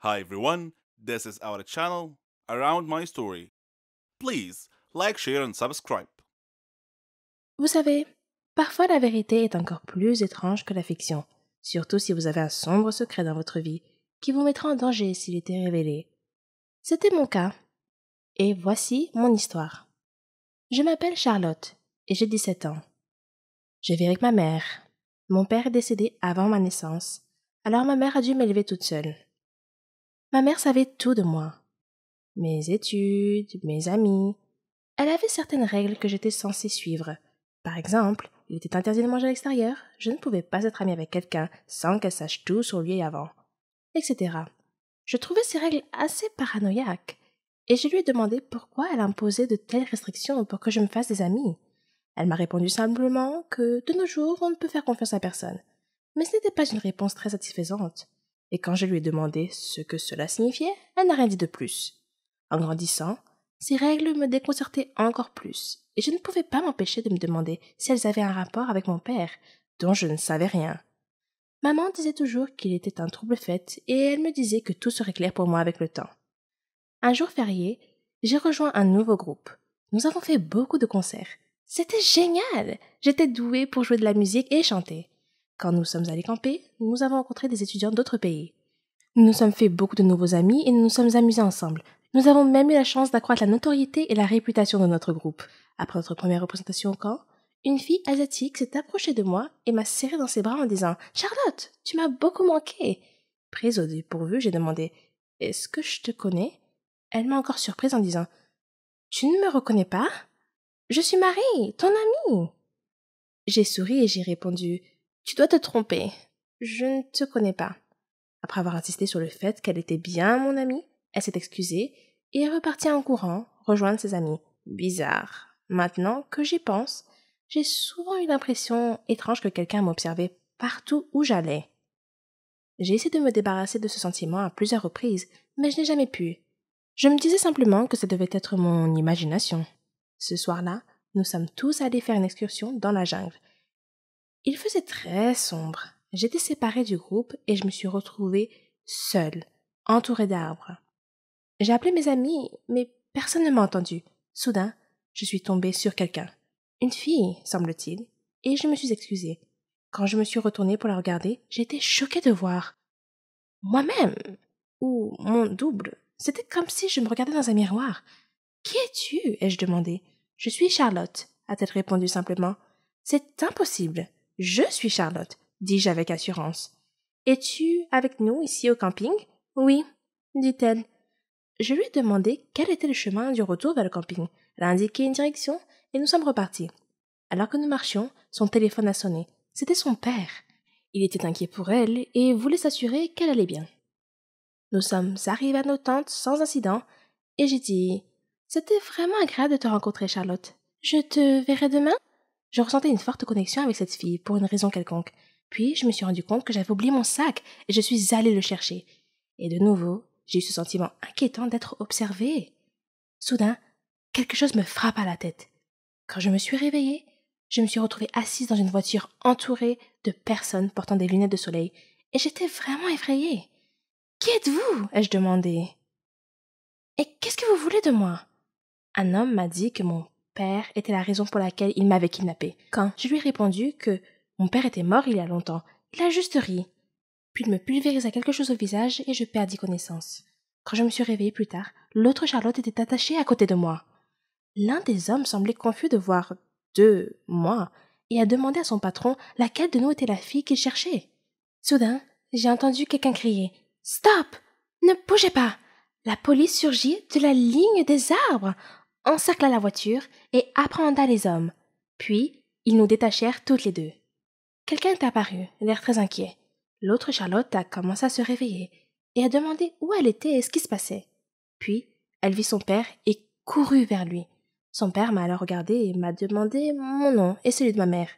Hi everyone, this is our channel Around My Story. Please like, share and subscribe. Vous savez, parfois la vérité est encore plus étrange que la fiction, surtout si vous avez un sombre secret dans votre vie qui vous mettra en danger s'il était révélé. C'était mon cas, et voici mon histoire. Je m'appelle Charlotte, et j'ai 17 ans. Je vis avec ma mère. Mon père est décédé avant ma naissance, alors ma mère a dû m'élever toute seule. Ma mère savait tout de moi. Mes études, mes amis. Elle avait certaines règles que j'étais censée suivre. Par exemple, il était interdit de manger à l'extérieur, je ne pouvais pas être amie avec quelqu'un sans qu'elle sache tout sur lui avant, etc. Je trouvais ces règles assez paranoïaques, et je lui ai demandé pourquoi elle imposait de telles restrictions pour que je me fasse des amis. Elle m'a répondu simplement que, de nos jours, on ne peut faire confiance à personne. Mais ce n'était pas une réponse très satisfaisante. Et quand je lui ai demandé ce que cela signifiait, elle n'a rien dit de plus. En grandissant, ces règles me déconcertaient encore plus, et je ne pouvais pas m'empêcher de me demander si elles avaient un rapport avec mon père, dont je ne savais rien. Maman disait toujours qu'il était un trouble-fête, et elle me disait que tout serait clair pour moi avec le temps. Un jour férié, j'ai rejoint un nouveau groupe. Nous avons fait beaucoup de concerts. C'était génial! J'étais douée pour jouer de la musique et chanter. Quand nous sommes allés camper, nous avons rencontré des étudiants d'autres pays. Nous nous sommes fait beaucoup de nouveaux amis et nous nous sommes amusés ensemble. Nous avons même eu la chance d'accroître la notoriété et la réputation de notre groupe. Après notre première représentation au camp, une fille asiatique s'est approchée de moi et m'a serré dans ses bras en disant « Charlotte, tu m'as beaucoup manqué !» Prise au dépourvu, j'ai demandé « Est-ce que je te connais ?» Elle m'a encore surprise en disant « Tu ne me reconnais pas? Je suis Marie, ton amie !» J'ai souri et j'ai répondu « Tu dois te tromper. Je ne te connais pas. » Après avoir insisté sur le fait qu'elle était bien mon amie, elle s'est excusée et est repartie en courant rejoindre ses amis. Bizarre. Maintenant que j'y pense, j'ai souvent eu l'impression étrange que quelqu'un m'observait partout où j'allais. J'ai essayé de me débarrasser de ce sentiment à plusieurs reprises, mais je n'ai jamais pu. Je me disais simplement que ça devait être mon imagination. Ce soir-là, nous sommes tous allés faire une excursion dans la jungle. Il faisait très sombre. J'étais séparée du groupe et je me suis retrouvée seule, entourée d'arbres. J'ai appelé mes amis, mais personne ne m'a entendu. Soudain, je suis tombée sur quelqu'un. Une fille, semble-t-il, et je me suis excusée. Quand je me suis retournée pour la regarder, j'ai été choquée de voir moi-même, ou mon double. C'était comme si je me regardais dans un miroir. Qui es-tu? Ai-je demandé. Je suis Charlotte, a-t-elle répondu simplement. C'est impossible. Je suis Charlotte, dis-je avec assurance. Es-tu avec nous ici au camping? Oui, dit-elle. Je lui ai demandé quel était le chemin du retour vers le camping. Elle a indiqué une direction et nous sommes repartis. Alors que nous marchions, son téléphone a sonné. C'était son père. Il était inquiet pour elle et voulait s'assurer qu'elle allait bien. Nous sommes arrivés à nos tentes sans incident et j'ai dit « C'était vraiment agréable de te rencontrer, Charlotte. Je te verrai demain ?» Je ressentais une forte connexion avec cette fille pour une raison quelconque. Puis je me suis rendu compte que j'avais oublié mon sac et je suis allée le chercher. Et de nouveau, j'ai eu ce sentiment inquiétant d'être observée. Soudain, quelque chose me frappa à la tête. Quand je me suis réveillée, je me suis retrouvée assise dans une voiture entourée de personnes portant des lunettes de soleil et j'étais vraiment effrayée. « Qui êtes-vous » ai-je demandé. « Et qu'est-ce que vous voulez de moi ?» Un homme m'a dit que mon père était la raison pour laquelle il m'avait kidnappée. Quand je lui ai répondu que mon père était mort il y a longtemps, il a juste ri. Puis il me pulvérisa quelque chose au visage et je perdis connaissance. Quand je me suis réveillée plus tard, l'autre Charlotte était attachée à côté de moi. L'un des hommes semblait confus de voir moi et a demandé à son patron laquelle de nous était la fille qu'il cherchait. Soudain, j'ai entendu quelqu'un crier « Stop! Ne bougez pas !» La police surgit de la ligne des arbres, encercla la voiture et apprehenda les hommes. Puis, ils nous détachèrent toutes les deux. Quelqu'un est apparu, l'air très inquiet. L'autre Charlotte a commencé à se réveiller et a demandé où elle était et ce qui se passait. Puis, elle vit son père et courut vers lui. Son père m'a alors regardé et m'a demandé mon nom et celui de ma mère.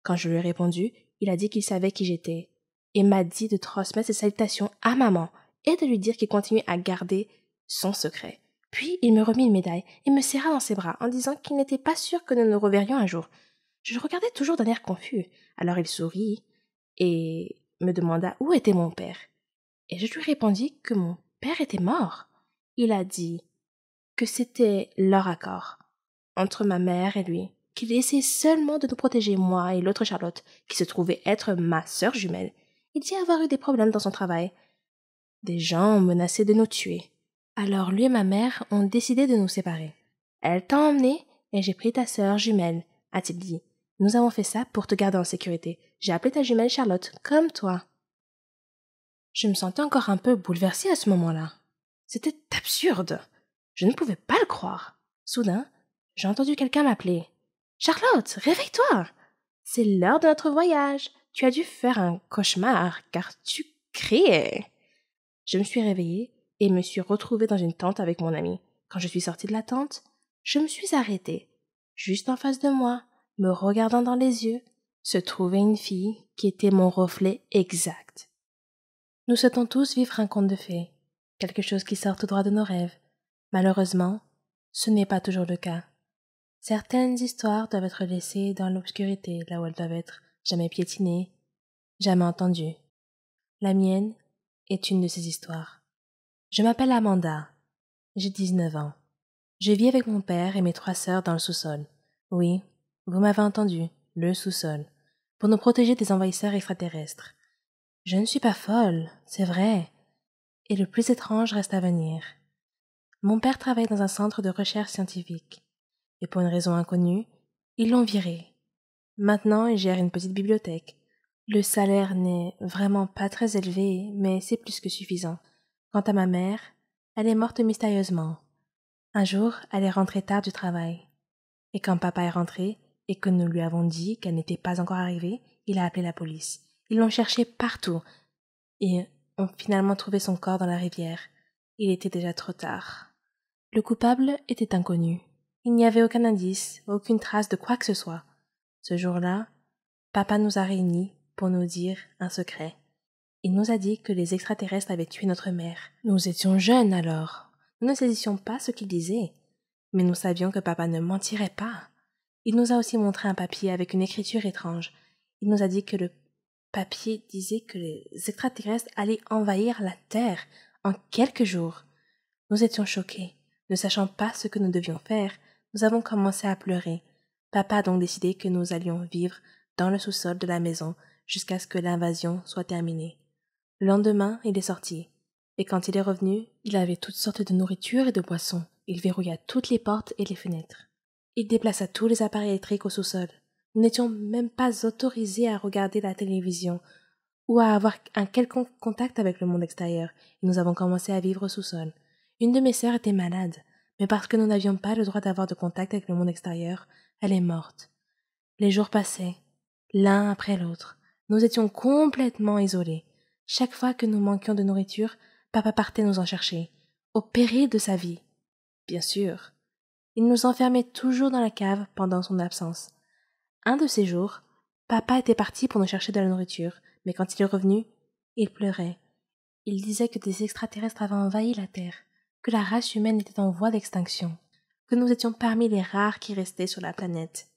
Quand je lui ai répondu, il a dit qu'il savait qui j'étais et m'a dit de transmettre ses salutations à maman et de lui dire qu'il continuait à garder son secret. Puis il me remit une médaille et me serra dans ses bras en disant qu'il n'était pas sûr que nous nous reverrions un jour. Je le regardais toujours d'un air confus. Alors il sourit et me demanda où était mon père. et je lui répondis que mon père était mort. Il a dit que c'était leur accord entre ma mère et lui, qu'il essayait seulement de nous protéger, moi et l'autre Charlotte, qui se trouvait être ma sœur jumelle. Il dit avoir eu des problèmes dans son travail. Des gens ont menacé de nous tuer. Alors lui et ma mère ont décidé de nous séparer. Elle t'a emmené et j'ai pris ta sœur jumelle, a-t-il dit. Nous avons fait ça pour te garder en sécurité. J'ai appelé ta jumelle Charlotte, comme toi. Je me sentais encore un peu bouleversée à ce moment-là. C'était absurde. Je ne pouvais pas le croire. Soudain, j'ai entendu quelqu'un m'appeler. Charlotte, réveille-toi! C'est l'heure de notre voyage. Tu as dû faire un cauchemar, car tu criais. Je me suis réveillée et me suis retrouvée dans une tente avec mon ami. Quand je suis sortie de la tente, je me suis arrêtée. Juste en face de moi, me regardant dans les yeux, se trouvait une fille qui était mon reflet exact. Nous souhaitons tous vivre un conte de fées, quelque chose qui sort tout droit de nos rêves. Malheureusement, ce n'est pas toujours le cas. Certaines histoires doivent être laissées dans l'obscurité, là où elles doivent être jamais piétinées, jamais entendues. La mienne est une de ces histoires. Je m'appelle Amanda. J'ai 19 ans. Je vis avec mon père et mes 3 sœurs dans le sous-sol. Oui, vous m'avez entendu, le sous-sol, pour nous protéger des envahisseurs extraterrestres. Je ne suis pas folle, c'est vrai. Et le plus étrange reste à venir. Mon père travaille dans un centre de recherche scientifique. Et pour une raison inconnue, ils l'ont viré. Maintenant, il gère une petite bibliothèque. Le salaire n'est vraiment pas très élevé, mais c'est plus que suffisant. Quant à ma mère, elle est morte mystérieusement. Un jour, elle est rentrée tard du travail. Et quand papa est rentré, et que nous lui avons dit qu'elle n'était pas encore arrivée, il a appelé la police. Ils l'ont cherché partout, et ont finalement trouvé son corps dans la rivière. Il était déjà trop tard. Le coupable était inconnu. Il n'y avait aucun indice, aucune trace de quoi que ce soit. Ce jour-là, papa nous a réunis pour nous dire un secret. Il nous a dit que les extraterrestres avaient tué notre mère. Nous étions jeunes alors. Nous ne saisissions pas ce qu'il disait. Mais nous savions que papa ne mentirait pas. Il nous a aussi montré un papier avec une écriture étrange. Il nous a dit que le papier disait que les extraterrestres allaient envahir la Terre en quelques jours. Nous étions choqués. Ne sachant pas ce que nous devions faire, nous avons commencé à pleurer. Papa a donc décidé que nous allions vivre dans le sous-sol de la maison jusqu'à ce que l'invasion soit terminée. Le lendemain, il est sorti. Et quand il est revenu, il avait toutes sortes de nourriture et de boissons. Il verrouilla toutes les portes et les fenêtres. Il déplaça tous les appareils électriques au sous-sol. Nous n'étions même pas autorisés à regarder la télévision ou à avoir un quelconque contact avec le monde extérieur, et nous avons commencé à vivre au sous-sol. Une de mes sœurs était malade, mais parce que nous n'avions pas le droit d'avoir de contact avec le monde extérieur, elle est morte. Les jours passaient, l'un après l'autre. Nous étions complètement isolés. Chaque fois que nous manquions de nourriture, papa partait nous en chercher, au péril de sa vie. Bien sûr. Il nous enfermait toujours dans la cave pendant son absence. Un de ces jours, papa était parti pour nous chercher de la nourriture, mais quand il est revenu, il pleurait. Il disait que des extraterrestres avaient envahi la Terre, que la race humaine était en voie d'extinction, que nous étions parmi les rares qui restaient sur la planète.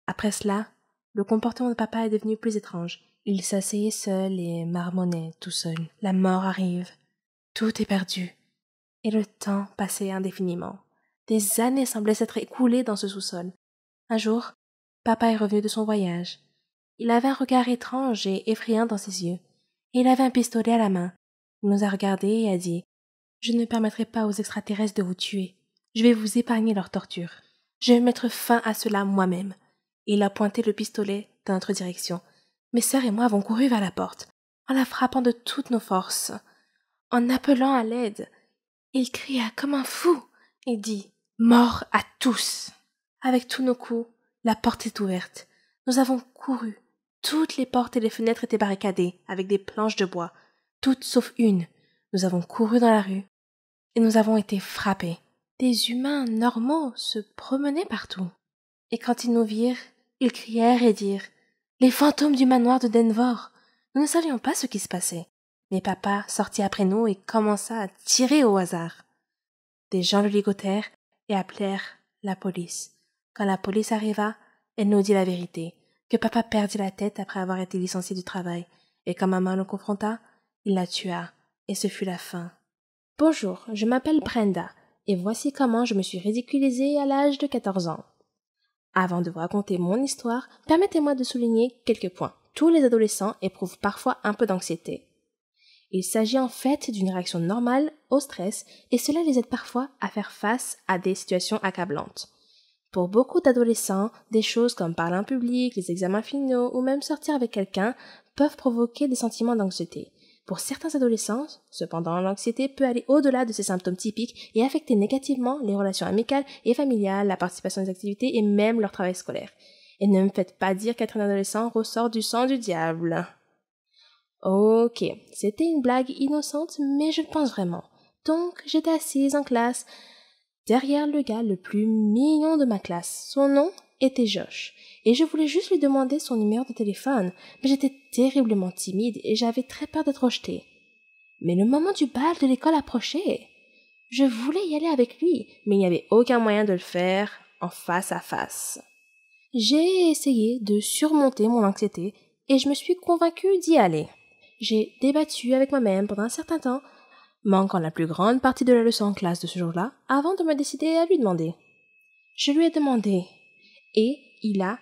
Après cela, le comportement de papa est devenu plus étrange. Il s'asseyait seul et marmonnait tout seul. La mort arrive. Tout est perdu. Et le temps passait indéfiniment. Des années semblaient s'être écoulées dans ce sous-sol. Un jour, papa est revenu de son voyage. Il avait un regard étrange et effrayant dans ses yeux, et il avait un pistolet à la main. Il nous a regardés et a dit « Je ne permettrai pas aux extraterrestres de vous tuer. Je vais vous épargner leur torture. Je vais mettre fin à cela moi-même. » Et il a pointé le pistolet dans notre direction. Mes sœurs et moi avons couru vers la porte, en la frappant de toutes nos forces, en appelant à l'aide. Il cria comme un fou et dit « Mort à tous !» Avec tous nos coups, la porte est ouverte. Nous avons couru. Toutes les portes et les fenêtres étaient barricadées avec des planches de bois, toutes sauf une. Nous avons couru dans la rue et nous avons été frappés. Des humains normaux se promenaient partout. Et quand ils nous virent, ils crièrent et dirent « Les fantômes du manoir de Denver !» Nous ne savions pas ce qui se passait. Mais papa sortit après nous et commença à tirer au hasard. Des gens le ligotèrent et appelèrent la police. Quand la police arriva, elle nous dit la vérité, que papa perdit la tête après avoir été licencié du travail, et quand maman le confronta, Il la tua, et ce fut la fin. Bonjour, je m'appelle Brenda, et voici comment je me suis ridiculisée à l'âge de 14 ans. Avant de vous raconter mon histoire, permettez-moi de souligner quelques points. Tous les adolescents éprouvent parfois un peu d'anxiété. Il s'agit en fait d'une réaction normale au stress et cela les aide parfois à faire face à des situations accablantes. Pour beaucoup d'adolescents, des choses comme parler en public, les examens finaux ou même sortir avec quelqu'un peuvent provoquer des sentiments d'anxiété. Pour certains adolescents, cependant, l'anxiété peut aller au-delà de ces symptômes typiques et affecter négativement les relations amicales et familiales, la participation aux activités et même leur travail scolaire. Et ne me faites pas dire qu'être un adolescent ressort du sang du diable. Ok, c'était une blague innocente, mais je le pense vraiment. Donc, j'étais assise en classe, derrière le gars le plus mignon de ma classe. Son nom était Josh, et je voulais juste lui demander son numéro de téléphone, mais j'étais terriblement timide et j'avais très peur d'être rejetée. Mais le moment du bal de l'école approchait. Je voulais y aller avec lui, mais il n'y avait aucun moyen de le faire en face à face. J'ai essayé de surmonter mon anxiété et je me suis convaincue d'y aller. J'ai débattu avec moi-même pendant un certain temps, manquant la plus grande partie de la leçon en classe de ce jour-là, avant de me décider à lui demander. Je lui ai demandé, et il a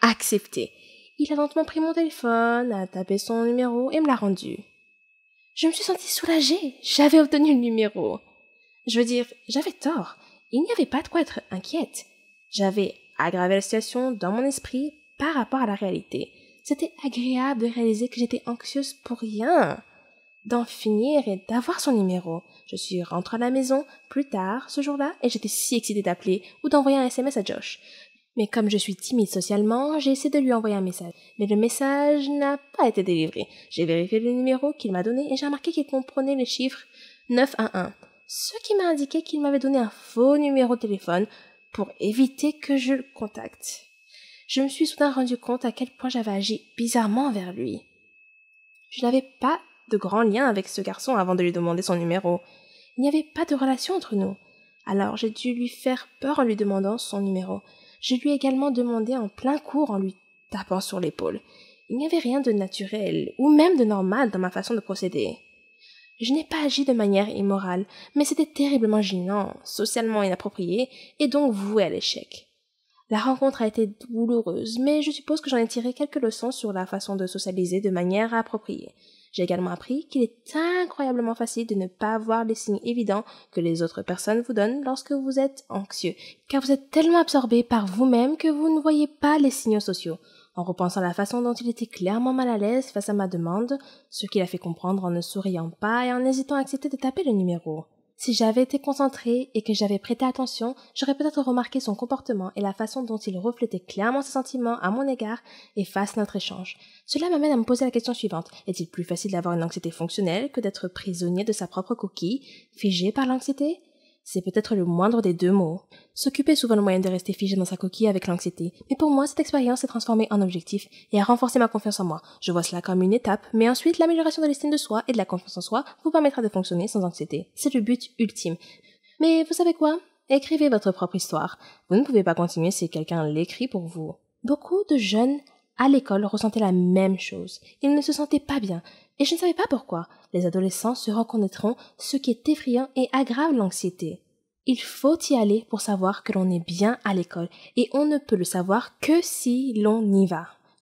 accepté. Il a lentement pris mon téléphone, a tapé son numéro et me l'a rendu. Je me suis sentie soulagée, j'avais obtenu le numéro. Je veux dire, j'avais tort, il n'y avait pas de quoi être inquiète. J'avais aggravé la situation dans mon esprit par rapport à la réalité. C'était agréable de réaliser que j'étais anxieuse pour rien. D'en finir et d'avoir son numéro. Je suis rentrée à la maison plus tard ce jour-là et j'étais si excitée d'appeler ou d'envoyer un SMS à Josh. Mais comme je suis timide socialement, j'ai essayé de lui envoyer un message. Mais le message n'a pas été délivré. J'ai vérifié le numéro qu'il m'a donné et j'ai remarqué qu'il comprenait les chiffres 911. Ce qui m'a indiqué qu'il m'avait donné un faux numéro de téléphone pour éviter que je le contacte. Je me suis soudain rendu compte à quel point j'avais agi bizarrement envers lui. Je n'avais pas de grand lien avec ce garçon avant de lui demander son numéro. Il n'y avait pas de relation entre nous. Alors j'ai dû lui faire peur en lui demandant son numéro. Je lui ai également demandé en plein cours en lui tapant sur l'épaule. Il n'y avait rien de naturel ou même de normal dans ma façon de procéder. Je n'ai pas agi de manière immorale, mais c'était terriblement gênant, socialement inapproprié et donc voué à l'échec. La rencontre a été douloureuse, mais je suppose que j'en ai tiré quelques leçons sur la façon de socialiser de manière appropriée. J'ai également appris qu'il est incroyablement facile de ne pas voir les signes évidents que les autres personnes vous donnent lorsque vous êtes anxieux, car vous êtes tellement absorbé par vous-même que vous ne voyez pas les signaux sociaux. En repensant à la façon dont il était clairement mal à l'aise face à ma demande, ce qui l'a fait comprendre en ne souriant pas et en hésitant à accepter de taper le numéro. Si j'avais été concentrée et que j'avais prêté attention, j'aurais peut-être remarqué son comportement et la façon dont il reflétait clairement ses sentiments à mon égard et face à notre échange. Cela m'amène à me poser la question suivante. Est-il plus facile d'avoir une anxiété fonctionnelle que d'être prisonnier de sa propre coquille, figé par l'anxiété? C'est peut-être le moindre des deux mots. S'occuper est souvent le moyen de rester figé dans sa coquille avec l'anxiété. Mais pour moi, cette expérience s'est transformée en objectif et a renforcé ma confiance en moi. Je vois cela comme une étape, mais ensuite, l'amélioration de l'estime de soi et de la confiance en soi vous permettra de fonctionner sans anxiété. C'est le but ultime. Mais vous savez quoi? Écrivez votre propre histoire. Vous ne pouvez pas continuer si quelqu'un l'écrit pour vous. Beaucoup de jeunes à l'école ressentaient la même chose. Ils ne se sentaient pas bien. Et je ne savais pas pourquoi. Les adolescents se reconnaîtront ce qui est effrayant et aggrave l'anxiété. Il faut y aller pour savoir que l'on est bien à l'école et on ne peut le savoir que si l'on y va.